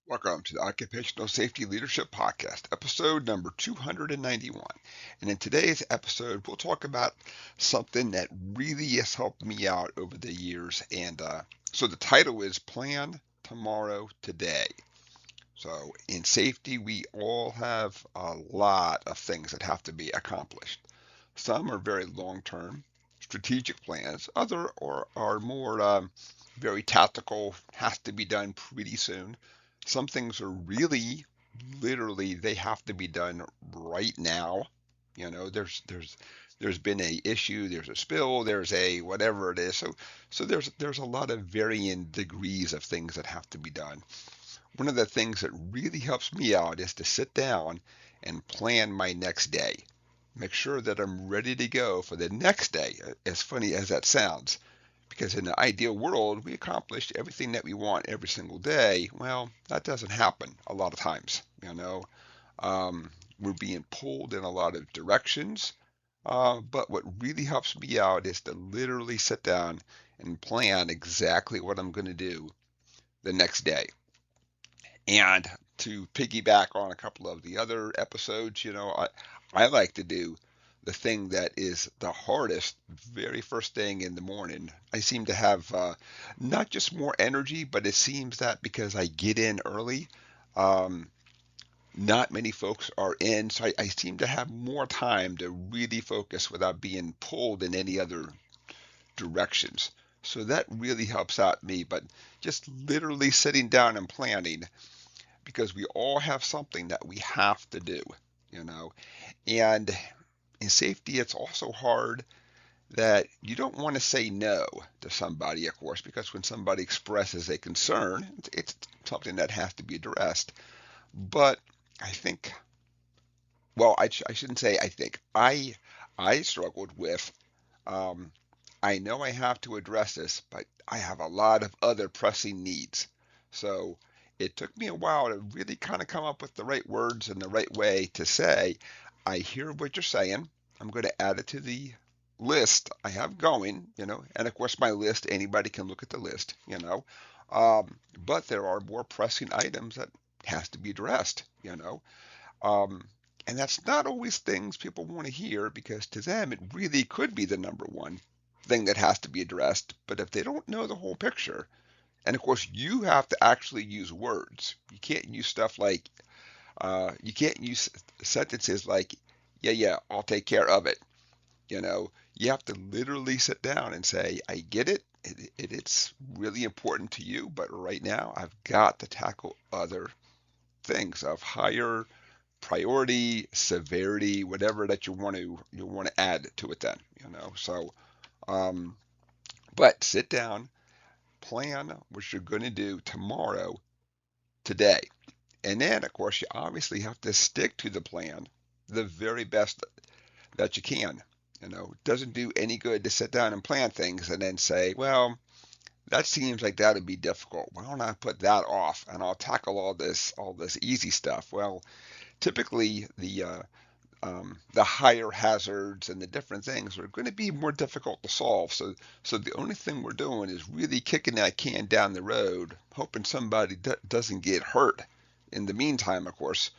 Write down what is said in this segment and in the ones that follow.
Welcome to the Occupational Safety Leadership Podcast, episode number 291. And in today's episode, we'll talk about something that really has helped me out over the years. So the title is Plan Tomorrow Today. So in safety, we all have a lot of things that have to be accomplished. Some are very long term, strategic plans, other are more very tactical, has to be done pretty soon. Some things are really, literally, they have to be done right now. There's been a issue, there's a spill, there's a whatever it is. So there's a lot of varying degrees of things that have to be done. One of the things that really helps me out is to sit down and plan my next day. Make sure that I'm ready to go for the next day, as funny as that sounds. Because in the ideal world, we accomplish everything that we want every single day. Well, that doesn't happen a lot of times. We're being pulled in a lot of directions. But what really helps me out is to literally sit down and plan exactly what I'm going to do the next day. And to piggyback on a couple of the other episodes, I like to do the thing that is the hardest very first thing in the morning. I seem to have not just more energy, but it seems that because I get in early, um, not many folks are in, so I seem to have more time to really focus without being pulled in any other directions. So that really helps out me. But just literally sitting down and planning because we all have something that we have to do, you know. And in safety, it's also hard that you don't want to say no to somebody, of course, because when somebody expresses a concern, it's something that has to be addressed. But I think, well, I shouldn't say I think. I struggled with, um, I know I have to address this, but I have a lot of other pressing needs. So it took me a while to really kind of come up with the right words and the right way to say, I hear what you're saying. I'm going to add it to the list I have going. And of course, my list, anybody can look at the list. But there are more pressing items that has to be addressed. Um, and that's not always things people want to hear because to them it really could be the number one thing that has to be addressed. But if they don't know the whole picture, and of course you have to actually use words. You can't use stuff like you can't use sentences like, yeah, yeah, I'll take care of it. You have to literally sit down and say, I get it. It's really important to you, but right now I've got to tackle other things of higher priority, severity, whatever that you want to add to it then. So um, but sit down, plan what you're going to do tomorrow, today. And then of course you obviously have to stick to the plan the very best that you can. It doesn't do any good to sit down and plan things and then say, well, that seems like that would be difficult. Why don't I put that off and I'll tackle all this easy stuff? Well, typically the higher hazards and the different things are going to be more difficult to solve. So the only thing we're doing is really kicking that can down the road, hoping somebody doesn't get hurt. In the meantime, of course.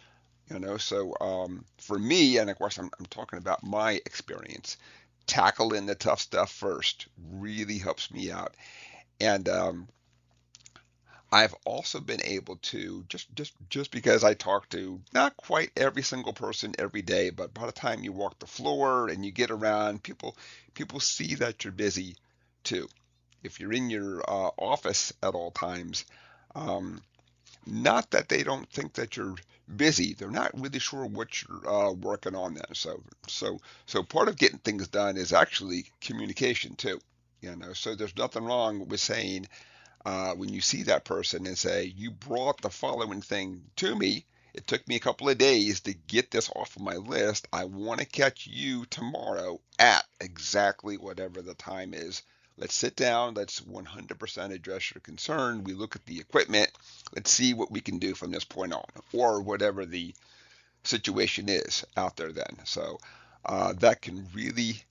So for me, and of course I'm talking about my experience, tackling the tough stuff first really helps me out. And I've also been able to just because I talk to not quite every single person every day, but by the time you walk the floor and you get around, people see that you're busy too. If you're in your office at all times, um, not that they don't think that you're busy, they're not really sure what you're working on then. So part of getting things done is actually communication too. So there's nothing wrong with saying when you see that person and say, you brought the following thing to me. It took me a couple of days to get this off of my list. I want to catch you tomorrow at exactly whatever the time is. Let's sit down. Let's 100% address your concern. We look at the equipment. Let's see what we can do from this point on, or whatever the situation is out there then. So that can really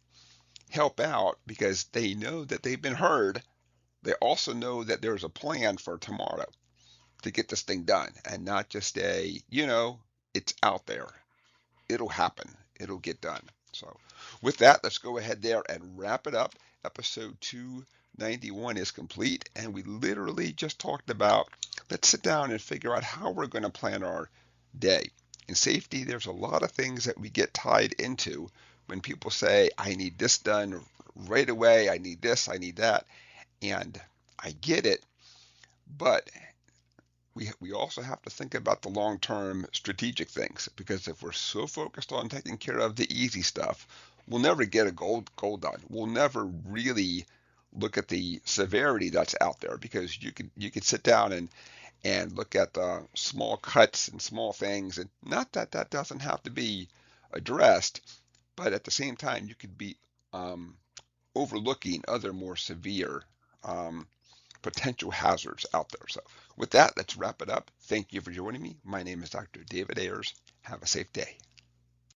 help out because they know that they've been heard. They also know that there's a plan for tomorrow. to get this thing done, and not just it's out there. It'll happen. It'll get done. So with that, let's go ahead there and wrap it up. Episode 291 is complete, and we literally just talked about, let's sit down and figure out how we're going to plan our day. In safety, there's a lot of things that we get tied into when people say, I need this done right away, I need this, I need that. And I get it, but we also have to think about the long-term strategic things, because if we're so focused on taking care of the easy stuff, we'll never get a goal done. We'll never really look at the severity that's out there, because you could sit down and look at the small cuts and small things, and not that that doesn't have to be addressed, but at the same time you could be um, overlooking other more severe um, potential hazards out there. So with that, let's wrap it up. Thank you for joining me. My name is Dr. David Ayers. Have a safe day.